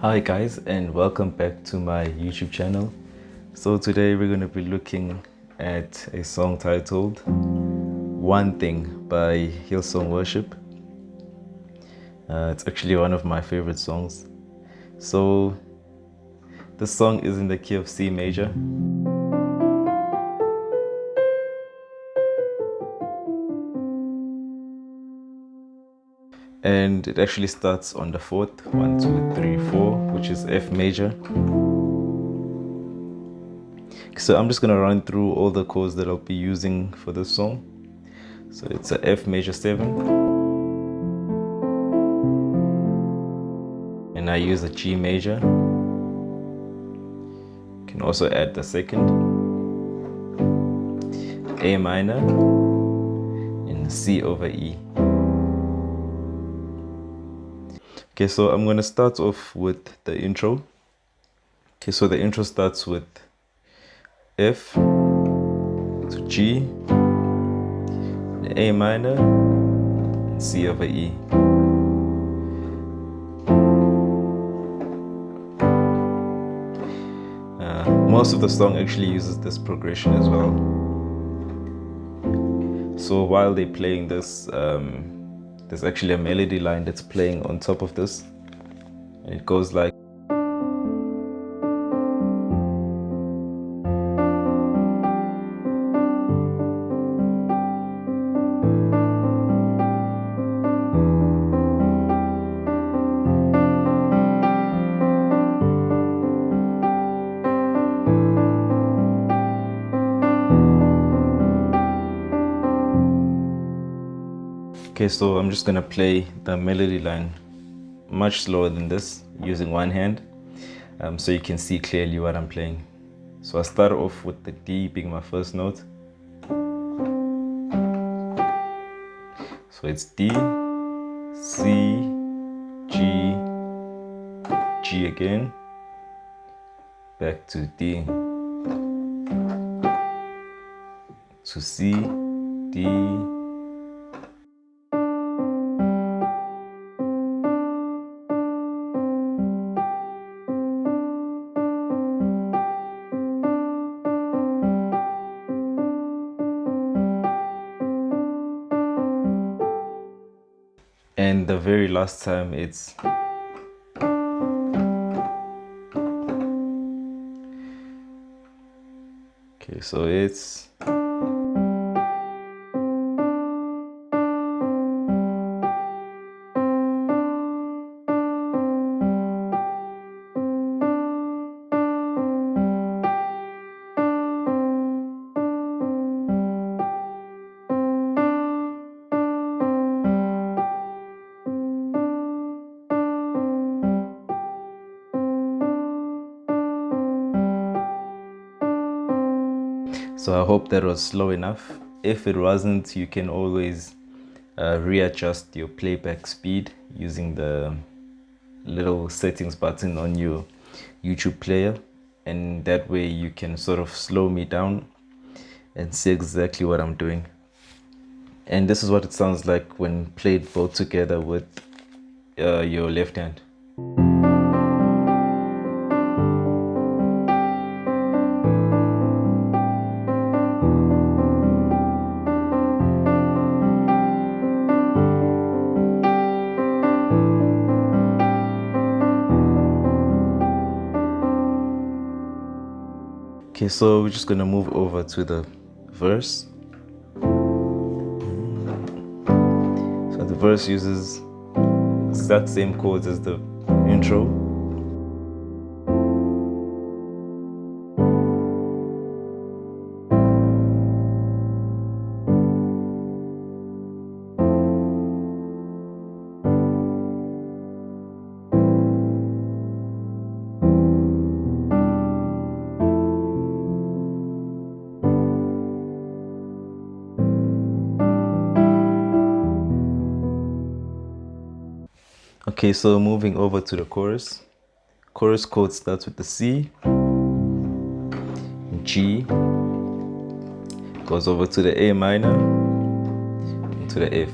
Hi guys, and welcome back to my YouTube channel. So today we're going to be looking at a song titled One Thing by Hillsong Worship. It's actually one of my favorite songs. So this song is in the key of C major. And it actually starts on the fourth, 1, 2, 3, 4, which is F major. So I'm just gonna run through all the chords that I'll be using for this song. So it's a F major 7, and I use a G major. You can also add the second, A minor, and C over E. Okay, so I'm gonna start off with the intro. Okay, so the intro starts with F to G, A minor, and C over E. Most of the song actually uses this progression as well. So while they're playing this, there's actually a melody line that's playing on top of this, and it goes like. Okay, so I'm just gonna play the melody line much slower than this using one hand, so you can see clearly what I'm playing. So I start off with the D being my first note. So it's D, C, G, G again, back to D, to C, D, and the very last time it's okay, so it's so I hope that was slow enough. If it wasn't, you can always readjust your playback speed using the little settings button on your YouTube player, and that way you can sort of slow me down and see exactly what I'm doing. And this is what it sounds like when played both together with your left hand. Okay, so we're just gonna move over to the verse. So the verse uses exact same chords as the intro. Okay, so moving over to the chorus. Chorus chord starts with the C, G, goes over to the A minor, and to the F.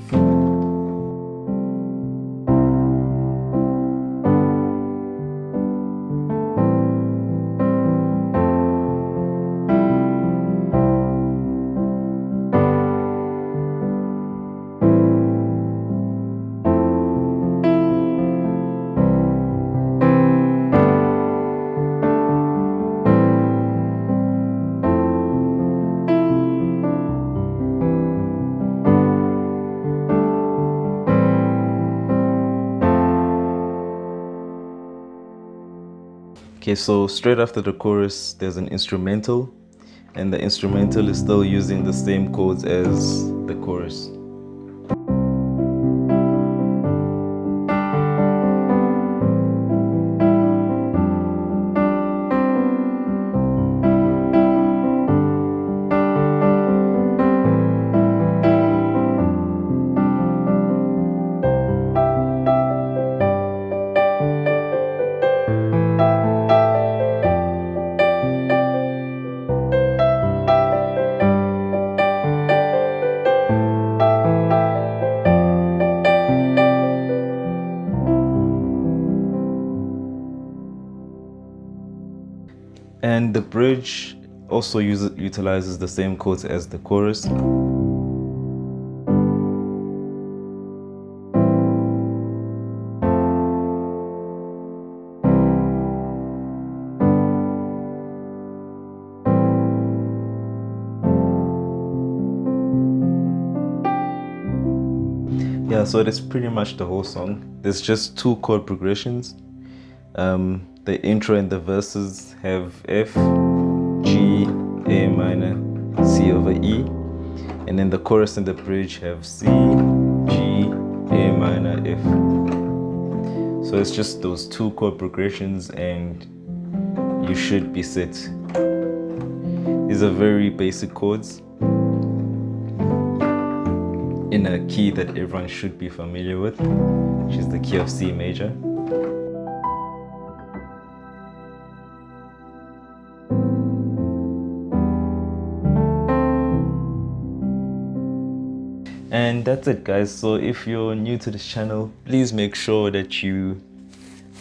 Okay, so straight after the chorus, there's an instrumental, and the instrumental is still using the same chords as the chorus. And the bridge also utilizes the same chords as the chorus. Yeah, so that's pretty much the whole song. There's just 2 chord progressions. The intro and the verses have F, G, A minor, C over E, and then the chorus and the bridge have C, G, A minor, F. So it's just those 2 chord progressions and you should be set. These are very basic chords in a key that everyone should be familiar with, which is the key of C major. And that's it, guys. So if you're new to this channel, please make sure that you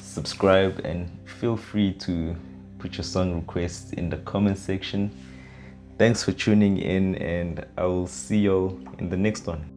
subscribe and feel free to put your song requests in the comment section. Thanks for tuning in, and I will see you all in the next one.